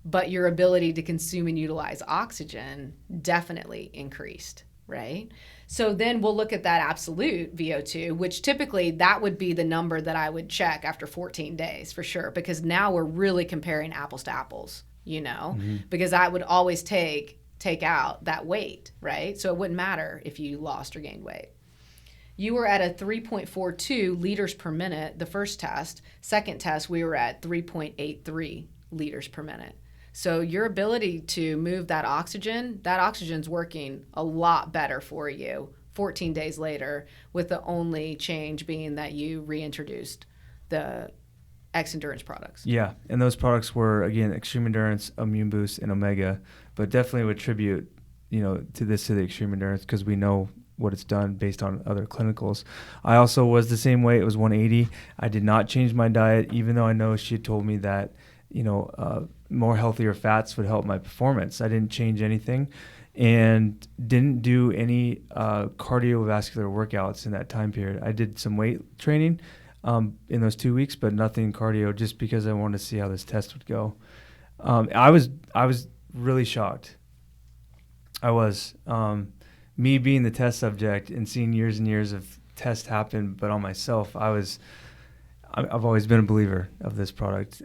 but your ability to consume and utilize oxygen definitely increased, right? So then we'll look at that absolute VO2, which typically that would be the number that I would check after 14 days for sure, because now we're really comparing apples to apples, you know, because I would always take out that weight, right? So it wouldn't matter if you lost or gained weight. You were at a 3.42 liters per minute the first test. Second test, we were at 3.83 liters per minute. So your ability to move that oxygen's working a lot better for you 14 days later, with the only change being that you reintroduced the Xendurance products. Yeah, and those products were, again, Extreme Endurance, Immune Boost, and Omega, but definitely would attribute, to the Extreme Endurance, because we know what it's done based on other clinicals. I also was the same way. It was 180. I did not change my diet, even though I know she had told me that, more healthier fats would help my performance. I didn't change anything and didn't do any cardiovascular workouts in that time period. I did some weight training in those 2 weeks, but nothing cardio, just because I wanted to see how this test would go. I was really shocked. I was. Me being the test subject and seeing years and years of tests happen, but on myself, I've always been a believer of this product.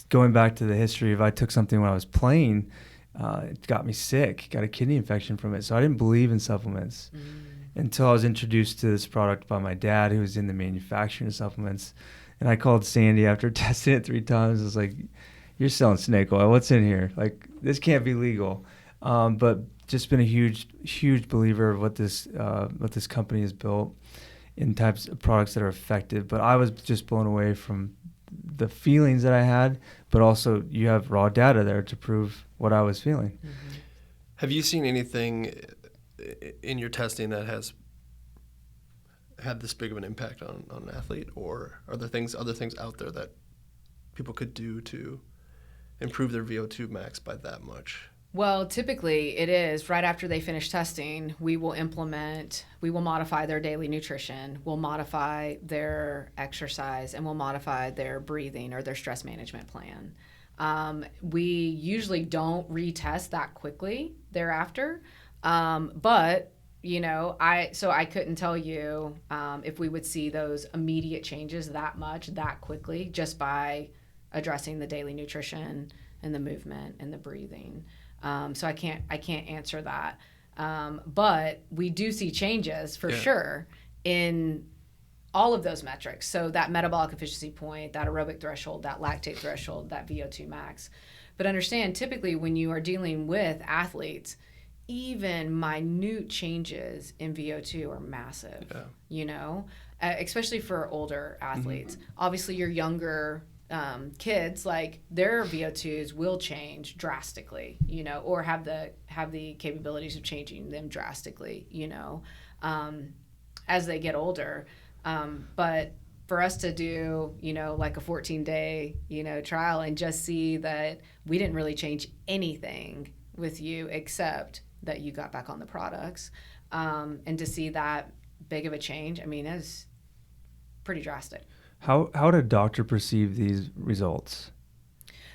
Going back to the history, if I took something when I was playing, it got me sick, got a kidney infection from it. So I didn't believe in supplements until I was introduced to this product by my dad, who was in the manufacturing of supplements. And I called Sandy after testing it 3 times. I was like, "You're selling snake oil. What's in here? Like, this can't be legal." But just been a huge believer of what this company has built in types of products that are effective. But I was just blown away from the feelings that I had, but also you have raw data there to prove what I was feeling. Mm-hmm. Have you seen anything in your testing that has had this big of an impact on an athlete, or are there other things out there that people could do to improve their VO2 max by that much? Well, typically it is right after they finish testing, we will modify their daily nutrition, we'll modify their exercise, and we'll modify their breathing or their stress management plan. We usually don't retest that quickly thereafter, but I couldn't tell you if we would see those immediate changes that quickly, just by addressing the daily nutrition and the movement and the breathing. So I can't answer that. But we do see changes for sure in all of those metrics. So that metabolic efficiency point, that aerobic threshold, that lactate threshold, that VO2 max. But understand, typically when you are dealing with athletes, even minute changes in VO2 are massive, especially for older athletes. Mm-hmm. Obviously, your younger kids, like, their VO2s will change drastically, or have the capabilities of changing them drastically, as they get older. But for us to do, like a 14-day, trial and just see that we didn't really change anything with you except that you got back on the products, and to see that big of a change, is pretty drastic. How did a doctor perceive these results?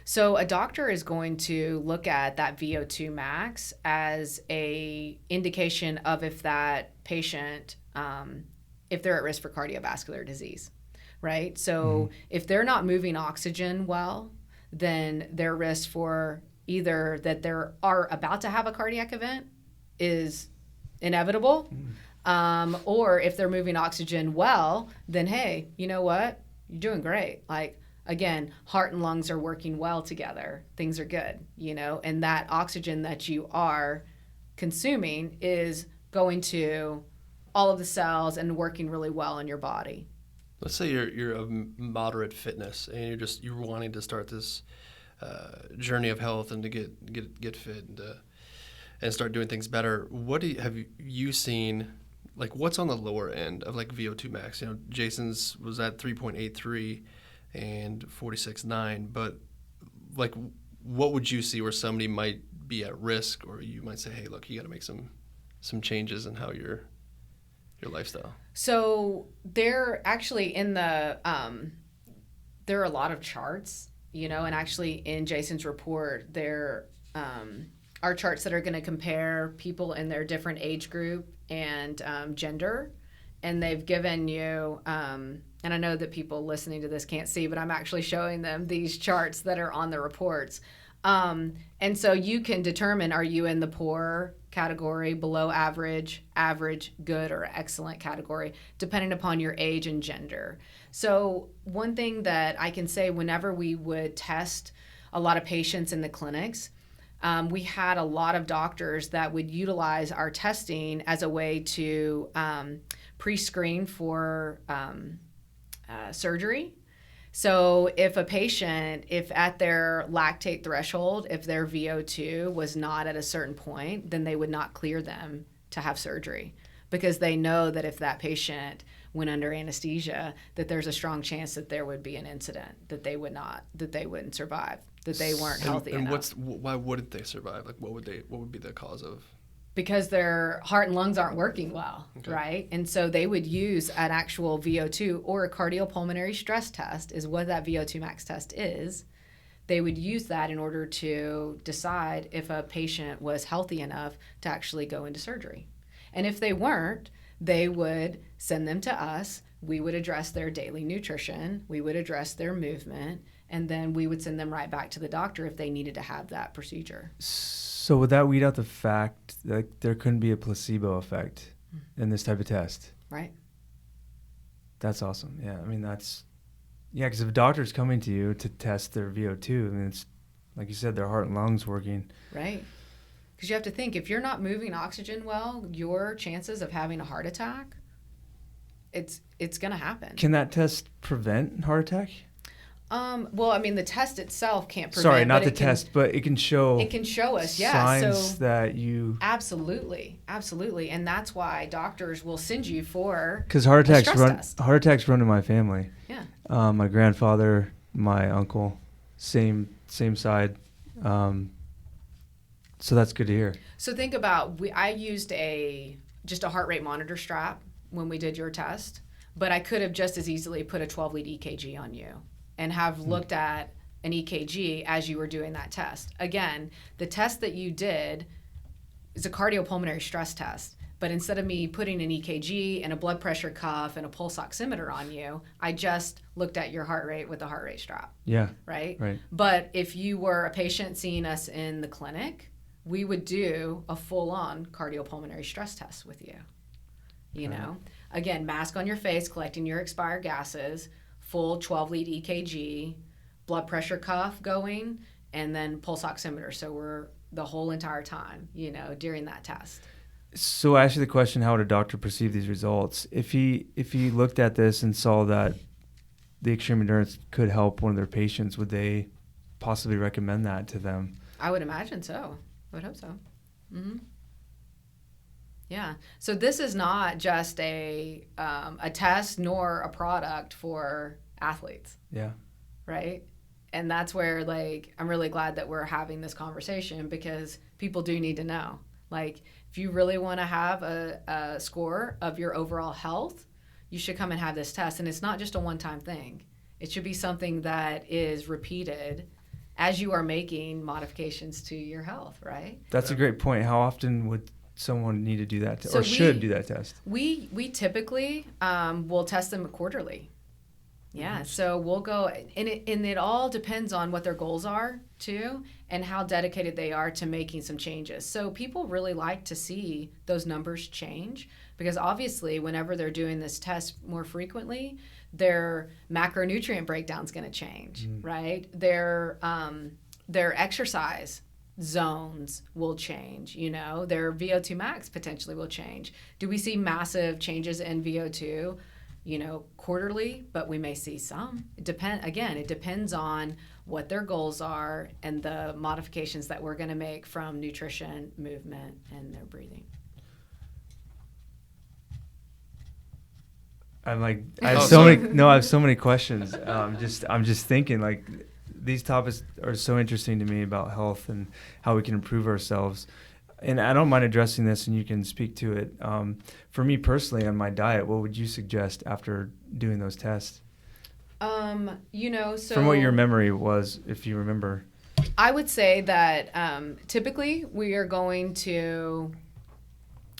So a doctor is going to look at that VO2 max as a indication of if that patient, if they're at risk for cardiovascular disease, right? So if they're not moving oxygen well, then their risk for either that they are about to have a cardiac event is inevitable, or if they're moving oxygen well, then hey, you know what? You're doing great. Like, again, heart and lungs are working well together. Things are good, and that oxygen that you are consuming is going to all of the cells and working really well in your body. Let's say you're of moderate fitness and you're wanting to start this journey of health and to get fit and start doing things better. Have you seen? Like, what's on the lower end of like VO2 max? Jason's was at 3.83 and 46.9, but like, what would you see where somebody might be at risk, or you might say, hey, look, you got to make some changes in how your lifestyle? So they're actually in the there are a lot of charts, and actually in Jason's report there are charts that are going to compare people in their different age group and gender, and they've given you and I know that people listening to this can't see, but I'm actually showing them these charts that are on the reports, and so you can determine, are you in the poor category, below average, good, or excellent category, depending upon your age and gender. So one thing that I can say, whenever we would test, a lot of patients in the clinics, we had a lot of doctors that would utilize our testing as a way to pre-screen for surgery. So if a patient, if at their lactate threshold, if their VO2 was not at a certain point, then they would not clear them to have surgery, because they know that if that patient went under anesthesia, that there's a strong chance that there would be an incident, that they wouldn't survive, that they weren't healthy enough. Why wouldn't they survive? Like, what would be the cause of? Because their heart and lungs aren't working well, Okay. right? And so they would use an actual VO2 or a cardiopulmonary stress test, is what that Vo2 Max Test is. They would use that in order to decide if a patient was healthy enough to actually go into surgery. And if they weren't, they would send them to us. We would address their daily nutrition. We would address their movement. And then we would send them right back to the doctor if they needed to have that procedure. So would that weed out the fact that there couldn't be a placebo effect in this type of test? Right. That's awesome. Yeah, I mean, because if a doctor's coming to you to test their VO2, I mean, it's, like you said, their heart and lungs working. Right. Because you have to think, if you're not moving oxygen well, your chances of having a heart attack, it's going to happen. Can that test prevent heart attack? Well, I mean, the test itself can't prevent. Sorry, not but the test, but it can show. It can show us, yeah. Signs So that you. absolutely, and that's why doctors will send you for. Because heart attacks test. run in my family. Yeah. My grandfather, my uncle, same side. So that's good to hear. So think about, I used just a heart rate monitor strap when we did your test, but I could have just as easily put a 12-lead EKG on you and have looked at an EKG as you were doing that test. Again, the test that you did is a cardiopulmonary stress test, but instead of me putting an EKG and a blood pressure cuff and a pulse oximeter on you, I just looked at your heart rate with a heart rate strap. Yeah. Right? Right. But if you were a patient seeing us in the clinic, we would do a full-on cardiopulmonary stress test with you. You know? Again, mask on your face, collecting your expired gases, full 12-lead EKG, blood pressure cuff going, and then pulse oximeter. So we're the whole entire time, during that test. So I asked you the question, how would a doctor perceive these results? If he looked at this and saw that the extreme endurance could help one of their patients, would they possibly recommend that to them? I would imagine so. I would hope so. Mm-hmm. Yeah. So this is not just a test nor a product for athletes. Yeah. Right. And that's where, I'm really glad that we're having this conversation, because people do need to know. If you really want to have a score of your overall health, you should come and have this test. And it's not just a one-time thing. It should be something that is repeated as you are making modifications to your health, right? That's a great point. How often would someone need to do that should do that test? We typically will test them quarterly. Yeah, so we'll go, and it all depends on what their goals are too, and how dedicated they are to making some changes. So people really like to see those numbers change, because obviously whenever they're doing this test more frequently, their macronutrient breakdown is going to change, right? Their exercise zones will change, their VO2 max potentially will change. Do we see massive changes in VO2? Quarterly, but we may see some. It depends on what their goals are and the modifications that we're going to make from nutrition, movement, and their breathing. I have so many questions. I'm just thinking, these topics are so interesting to me about health and how we can improve ourselves. And I don't mind addressing this, and you can speak to it. For me personally, on my diet, what would you suggest after doing those tests? So from what your memory was, if you remember. I would say that typically we're going to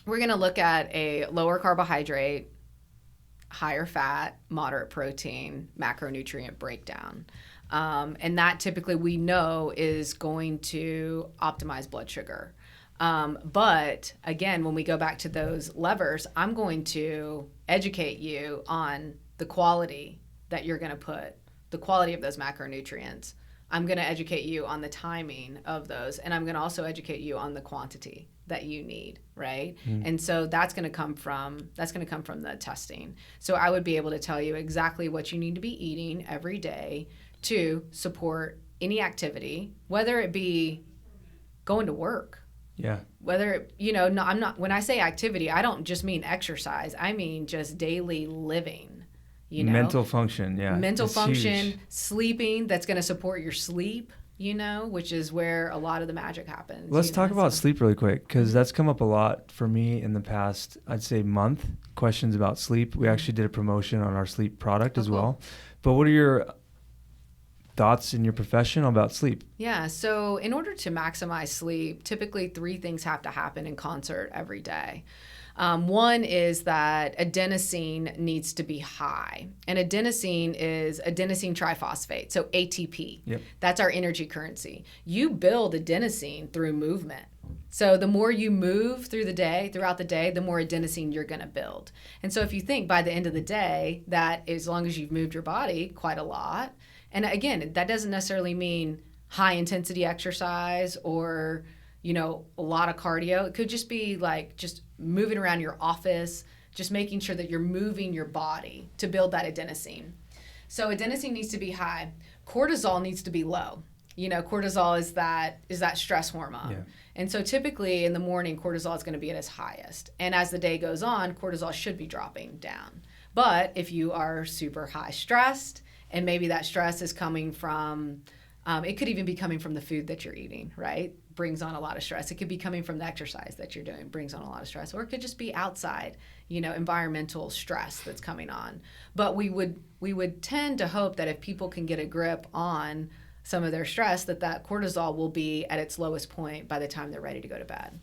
look at a lower carbohydrate, higher fat, moderate protein, macronutrient breakdown. And that typically we know is going to optimize blood sugar. But again, when we go back to those levers, I'm going to educate you on the quality that you're going to put, the quality of those macronutrients I'm going to educate you on the timing of those, and I'm going to also educate you on the quantity that you need, right? And so that's going to come from the testing. So I would be able to tell you exactly what you need to be eating every day to support any activity, whether it be going to work. Yeah. Whether, no, I'm not, when I say activity, I don't just mean exercise. I mean just daily living, Mental function, yeah. Mental It's function, huge. sleeping, that's going to support your sleep, which is where a lot of the magic happens. Let's talk about sleep really quick, because that's come up a lot for me in the past, I'd say month, questions about sleep. We actually did a promotion on our sleep product as well. But what are your thoughts in your profession about sleep? Yeah, so in order to maximize sleep, typically 3 things have to happen in concert every day. One is that adenosine needs to be high. And adenosine is adenosine triphosphate, so ATP. Yep. That's our energy currency. You build adenosine through movement. So the more you move throughout the day, the more adenosine you're going to build. And so if you think by the end of the day that as long as you've moved your body quite a lot, and again, that doesn't necessarily mean high intensity exercise or, a lot of cardio. It could just be like just moving around your office, just making sure that you're moving your body to build that adenosine. So adenosine needs to be high. Cortisol needs to be low. Cortisol is that stress hormone. Yeah. And so typically in the morning, cortisol is going to be at its highest. And as the day goes on, cortisol should be dropping down. But if you are super high stressed, and maybe that stress is coming from, it could even be coming from the food that you're eating, right? Brings on a lot of stress. It could be coming from the exercise that you're doing, brings on a lot of stress. Or it could just be outside, environmental stress that's coming on. But we would tend to hope that if people can get a grip on some of their stress, that cortisol will be at its lowest point by the time they're ready to go to bed.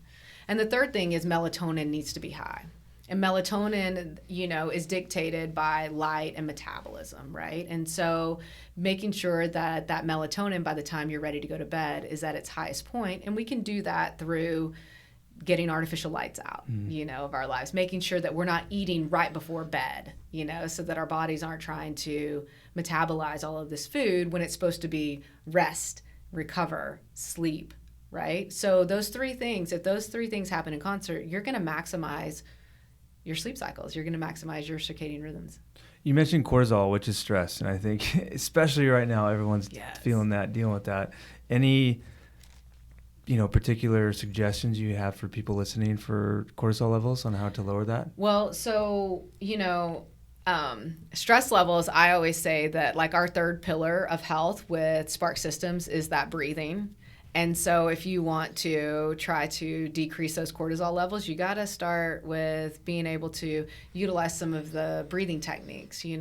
And the third thing is melatonin needs to be high. And melatonin, is dictated by light and metabolism, right? And so making sure that melatonin by the time you're ready to go to bed is at its highest point. And we can do that through getting artificial lights out, of our lives, making sure that we're not eating right before bed, so that our bodies aren't trying to metabolize all of this food when it's supposed to be rest, recover, sleep, right? So those 3 things, if those 3 things happen in concert, you're going to maximize your sleep cycles. You're going to maximize your circadian rhythms. You mentioned cortisol, which is stress. And I think especially right now, everyone's feeling that, dealing with that. Any, particular suggestions you have for people listening for cortisol levels on how to lower that? Well, so, stress levels, I always say that like our 3rd pillar of health with Spark Systems is that breathing. And so if you want to try to decrease those cortisol levels, you got to start with being able to utilize some of the breathing techniques. You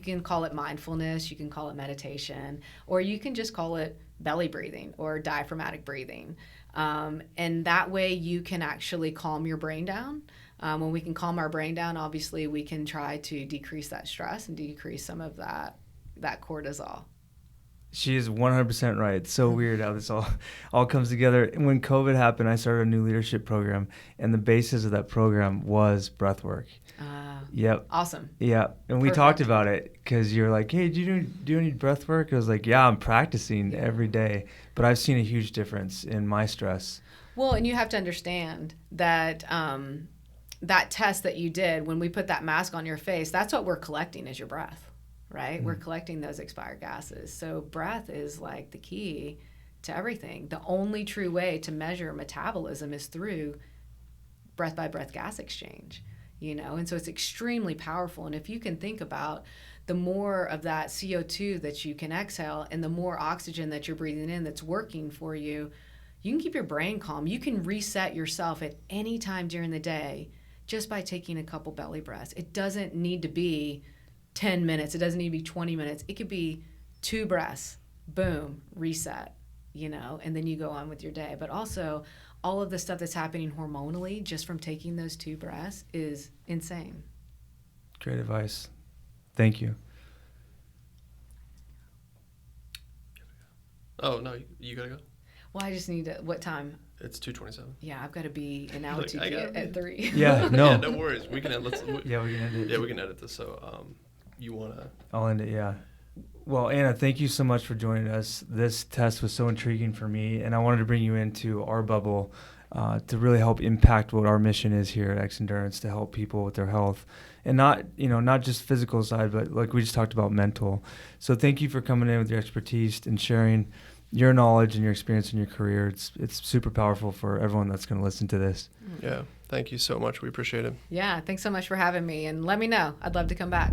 can call it mindfulness, you can call it meditation, or you can just call it belly breathing or diaphragmatic breathing. And that way you can actually calm your brain down. When we can calm our brain down, obviously we can try to decrease that stress and decrease some of that cortisol. She is 100% right. It's so weird how this all comes together. When COVID happened, I started a new leadership program, and the basis of that program was breath work. Yep. Awesome. Yeah. And we talked about it because you're like, hey, do you need breath work? I was like, yeah, I'm practicing every day. But I've seen a huge difference in my stress. Well, and you have to understand that that test that you did, when we put that mask on your face, that's what we're collecting is your breath. Right? We're collecting those expired gases. So breath is like the key to everything. The only true way to measure metabolism is through breath by breath gas exchange, and so it's extremely powerful. And if you can think about the more of that CO2 that you can exhale and the more oxygen that you're breathing in that's working for you, you can keep your brain calm. You can reset yourself at any time during the day just by taking a couple belly breaths. It doesn't need to be 10 minutes. It doesn't need to be 20 minutes. It could be 2 breaths, boom, reset, and then you go on with your day. But also all of the stuff that's happening hormonally just from taking those 2 breaths is insane. Great advice. Thank you. Oh, no, you got to go? Well, I just need to, what time? It's 2:27. Yeah, I've got to be in altitude at 3. Yeah, no. Yeah, no worries. We can end, Yeah, we can end it. Yeah, we can edit this. So you want to... I'll end it, yeah. Well, Anna, thank you so much for joining us. This test was so intriguing for me, and I wanted to bring you into our bubble to really help impact what our mission is here at Xendurance, to help people with their health, and not just physical side, but like we just talked about, mental. So thank you for coming in with your expertise and sharing your knowledge and your experience in your career. It's super powerful for everyone that's going to listen to this. Yeah, thank you so much. We appreciate it. Yeah, thanks so much for having me, and let me know. I'd love to come back.